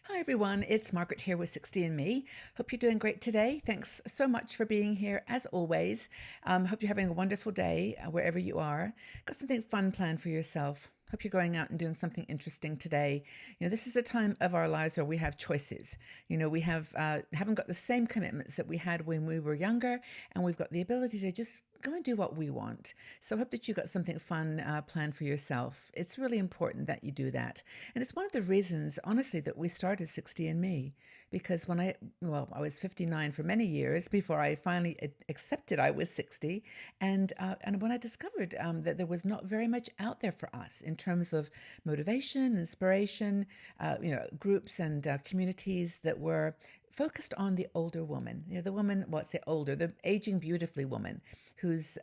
Hi everyone, it's Margaret here with 60 and Me. Hope you're doing great today. Thanks so much for being here as always. Hope you're having a wonderful day wherever you are. Got something fun planned for yourself. Hope you're going out and doing something interesting today. This is the time of our lives where we have choices. We haven't got the same commitments that we had when we were younger, and we've got the ability to just go and do what we want. So I hope that you got something fun planned for yourself. It's really important that you do that. And it's one of the reasons, honestly, that we started 60 and Me. Because I was 59 for many years before I finally accepted I was 60. And when I discovered that there was not very much out there for us in terms of motivation, inspiration, groups and communities that were focused on the older woman, the woman, say older, the aging beautifully woman who's,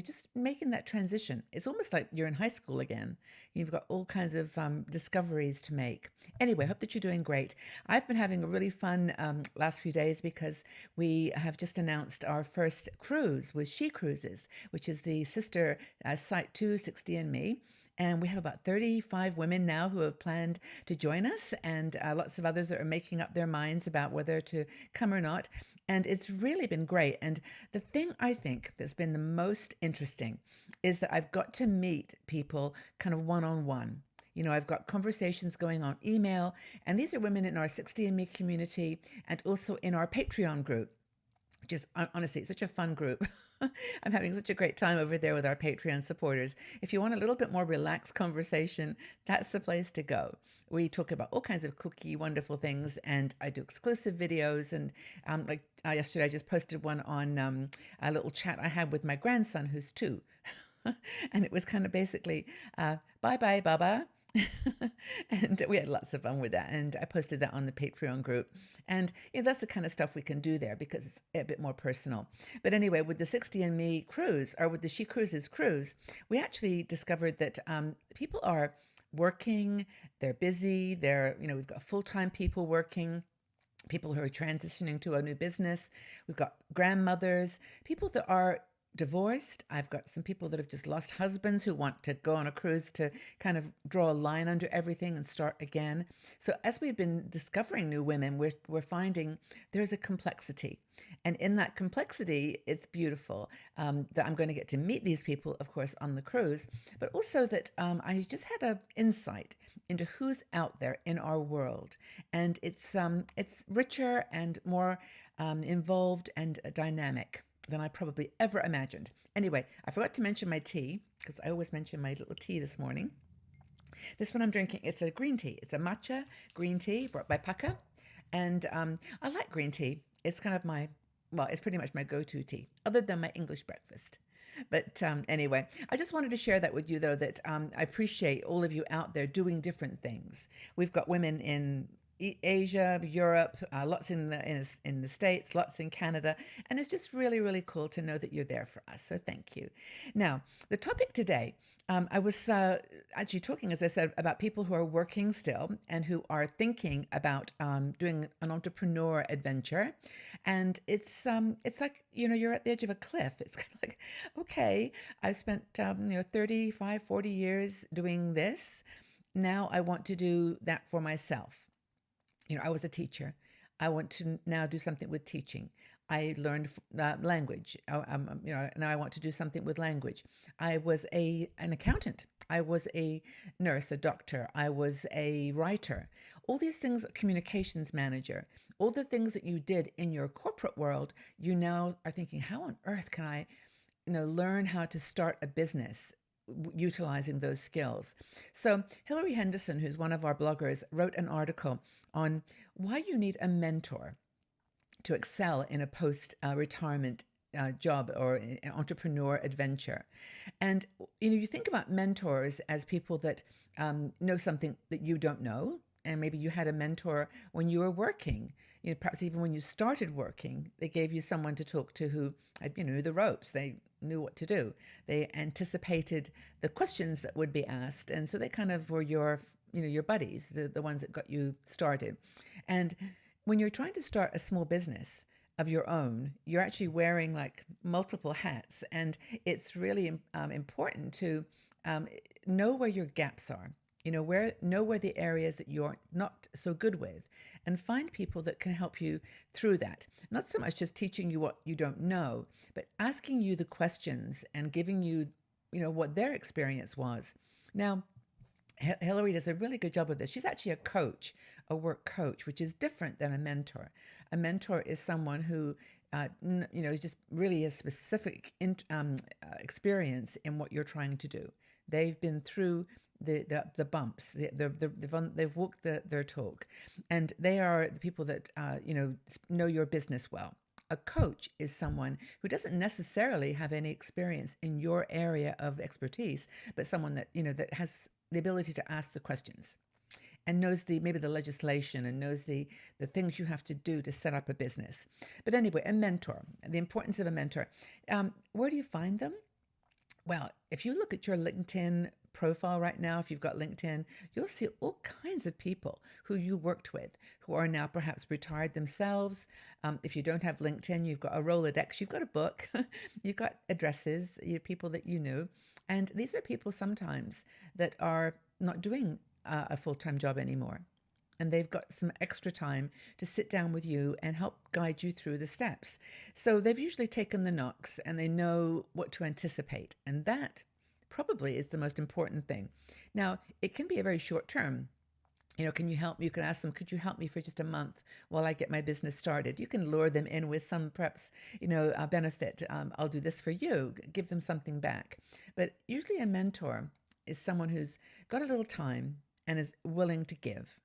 just making that transition. It's almost like you're in high school again. You've got all kinds of discoveries to make. Anyway, I hope that you're doing great. I've been having a really fun last few days because we have just announced our first cruise with She Cruises, which is the sister site to 60 and Me. And we have about 35 women now who have planned to join us, and lots of others that are making up their minds about whether to come or not. And it's really been great. And the thing I think that's been the most interesting is that I've got to meet people kind of one on one. I've got conversations going on email, and these are women in our 60 and Me community and also in our Patreon group. Just honestly, it's such a fun group. I'm having such a great time over there with our Patreon supporters. If you want a little bit more relaxed conversation, that's the place to go. We talk about all kinds of kooky, wonderful things, and I do exclusive videos. And yesterday, I just posted one on a little chat I had with my grandson, who's 2. And it was kind of basically, bye bye, Baba. And we had lots of fun with that, and I posted that on the Patreon group. And that's the kind of stuff we can do there because it's a bit more personal. But anyway, with the 60 and Me cruise, or with the She Cruises cruise, we actually discovered that people are working, they're busy, we've got full-time people working, people who are transitioning to a new business. We've got grandmothers, people that are divorced. I've got some people that have just lost husbands who want to go on a cruise to kind of draw a line under everything and start again. So as we've been discovering new women, we're finding there's a complexity. And in that complexity, it's beautiful that I'm going to get to meet these people, of course, on the cruise, but also that I just had an insight into who's out there in our world. And it's richer and more involved and dynamic than I probably ever imagined. Anyway, I forgot to mention my tea because I always mention my little tea this morning. This one I'm drinking, it's a green tea. It's a matcha green tea brought by Paka. And I like green tea. It's kind of it's pretty much my go-to tea, other than my English breakfast. But anyway, I just wanted to share that with you, though, that I appreciate all of you out there doing different things. We've got women in Asia, Europe, lots in the States, lots in Canada, and it's just really, really cool to know that you're there for us. So thank you. Now, the topic today, I was actually talking, as I said, about people who are working still and who are thinking about doing an entrepreneur adventure, and it's like you're at the edge of a cliff. It's kind of like, okay, I've spent 35, 40 years doing this. Now I want to do that for myself. I was a teacher. I want to now do something with teaching. I learned language. Now I want to do something with language. I was an accountant. I was a nurse, a doctor. I was a writer. All these things, communications manager, all the things that you did in your corporate world, you now are thinking, how on earth can I, learn how to start a business utilizing those skills? So Hilary Henderson, who's one of our bloggers, wrote an article on why you need a mentor to excel in a post-retirement job or entrepreneur adventure. And you think about mentors as people that know something that you don't know, and maybe you had a mentor when you were working. Perhaps even when you started working, they gave you someone to talk to who had, knew the ropes. They knew what to do. They anticipated the questions that would be asked, and so they kind of were your buddies, the ones that got you started. And when you're trying to start a small business of your own, you're actually wearing like multiple hats, and it's really important to know where your gaps are. Know where the areas that you're not so good with, and find people that can help you through that. Not so much just teaching you what you don't know, but asking you the questions and giving you, what their experience was. Now, Hillary does a really good job of this. She's actually a coach, a work coach, which is different than a mentor. A mentor is someone who, just really has specific experience in what you're trying to do. They've been through the bumps. They've walked their talk, and they are the people that know your business well. A coach is someone who doesn't necessarily have any experience in your area of expertise, but someone that that has the ability to ask the questions and knows maybe the legislation and knows the things you have to do to set up a business. But anyway, a mentor, the importance of a mentor. Where do you find them? Well, if you look at your LinkedIn profile right now, if you've got LinkedIn, you'll see all kinds of people who you worked with who are now perhaps retired themselves. If you don't have LinkedIn, you've got a Rolodex, you've got a book, you've got addresses, people that you knew. And these are people sometimes that are not doing a full-time job anymore. And they've got some extra time to sit down with you and help guide you through the steps. So they've usually taken the knocks and they know what to anticipate. And that probably is the most important thing. Now, it can be a very short term. Can you help me? You can ask them, could you help me for just a month while I get my business started? You can lure them in with some perhaps, benefit. I'll do this for you, give them something back. But usually a mentor is someone who's got a little time and is willing to give.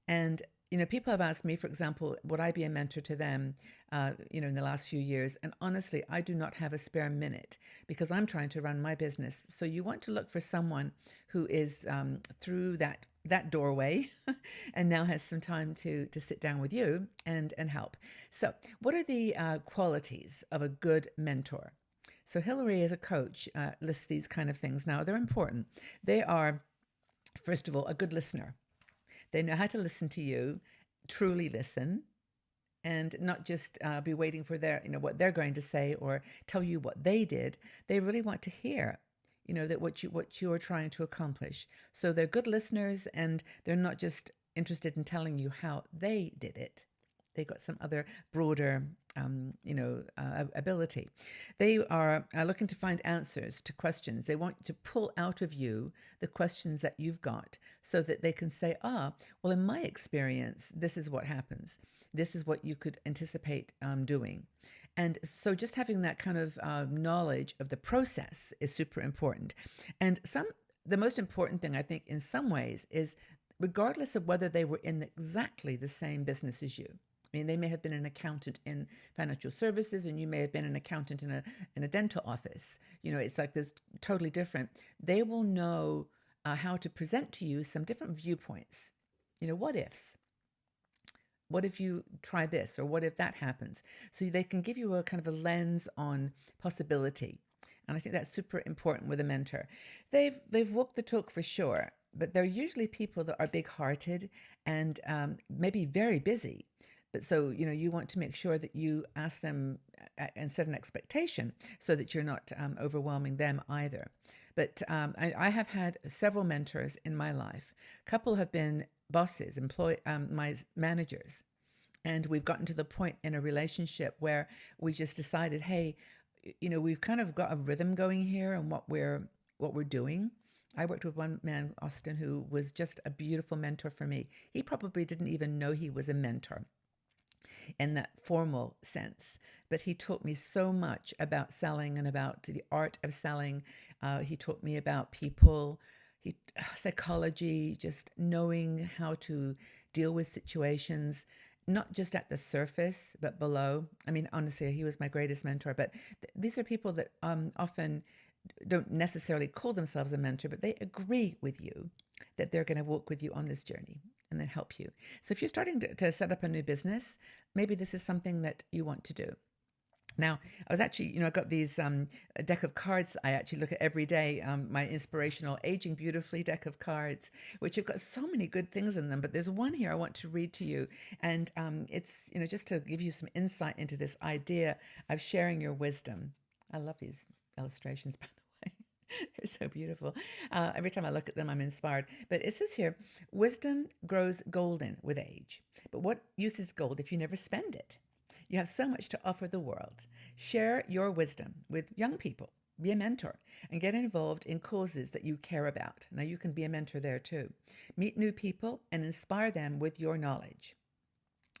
And, people have asked me, for example, would I be a mentor to them, in the last few years? And honestly, I do not have a spare minute because I'm trying to run my business. So you want to look for someone who is through that doorway and now has some time to sit down with you and help. So what are the qualities of a good mentor? So Hillary, as a coach, lists these kind of things. Now, they're important. They are, first of all, a good listener. They know how to listen to you, truly listen, and not just be waiting for what they're going to say or tell you what they did. They really want to hear, that what you are trying to accomplish. So they're good listeners, and they're not just interested in telling you how they did it. They got some other broader, ability. They are looking to find answers to questions. They want to pull out of you the questions that you've got so that they can say, well, in my experience, this is what happens. This is what you could anticipate doing. And so just having that kind of knowledge of the process is super important. And the most important thing, I think, in some ways is regardless of whether they were in exactly the same business as you. I mean, they may have been an accountant in financial services and you may have been an accountant in a dental office. It's like this totally different. They will know how to present to you some different viewpoints. What ifs? What if you try this, or what if that happens? So they can give you a kind of a lens on possibility. And I think that's super important with a mentor. They've walked the talk for sure, but they're usually people that are big-hearted and maybe very busy. But so, you want to make sure that you ask them and set an expectation so that you're not overwhelming them either. But I have had several mentors in my life. A couple have been bosses, my managers. And we've gotten to the point in a relationship where we just decided, hey, we've kind of got a rhythm going here and what we're doing. I worked with one man, Austin, who was just a beautiful mentor for me. He probably didn't even know he was a mentor in that formal sense. But he taught me so much about selling and about the art of selling. He taught me about people, psychology, just knowing how to deal with situations, not just at the surface, but below. I mean, honestly, he was my greatest mentor. But these are people that often don't necessarily call themselves a mentor, but they agree with you that they're going to walk with you on this journey and then help you. So if you're starting to set up a new business, maybe this is something that you want to do. Now, I was actually, I got these a deck of cards I actually look at every day, my inspirational Aging Beautifully deck of cards, which have got so many good things in them. But there's one here I want to read to you. And it's, just to give you some insight into this idea of sharing your wisdom. I love these illustrations, by the way. They're so beautiful. Every time I look at them, I'm inspired. But it says here, wisdom grows golden with age. But what use is gold if you never spend it? You have so much to offer the world. Share your wisdom with young people. Be a mentor and get involved in causes that you care about. Now, you can be a mentor there too. Meet new people and inspire them with your knowledge.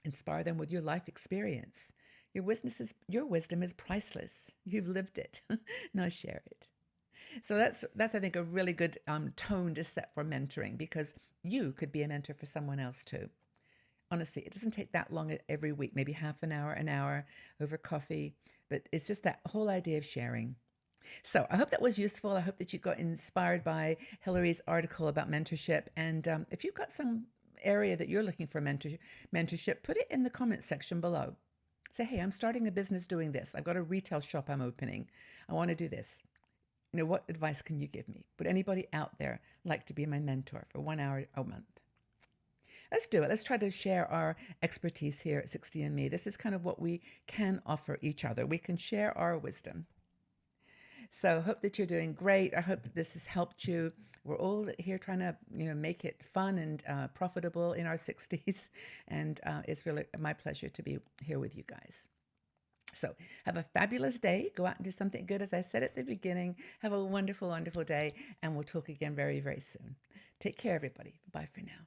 Inspire them with your life experience. Your wisdom is priceless. You've lived it. Now share it. So that's I think a really good tone to set for mentoring, because you could be a mentor for someone else too. Honestly, it doesn't take that long every week, maybe half an hour over coffee, but it's just that whole idea of sharing. So I hope that was useful. I hope that you got inspired by Hillary's article about mentorship. And if you've got some area that you're looking for mentorship, put it in the comments section below. Say, hey, I'm starting a business doing this. I've got a retail shop I'm opening. I want to do this. What advice can you give me? Would anybody out there like to be my mentor for 1 hour a month? Let's do it. Let's try to share our expertise here at 60andMe. This is kind of what we can offer each other. We can share our wisdom. So I hope that you're doing great. I hope that this has helped you. We're all here trying to, make it fun and profitable in our 60s. And it's really my pleasure to be here with you guys. So have a fabulous day. Go out and do something good. As I said at the beginning, have a wonderful, wonderful day. And we'll talk again very, very soon. Take care, everybody. Bye for now.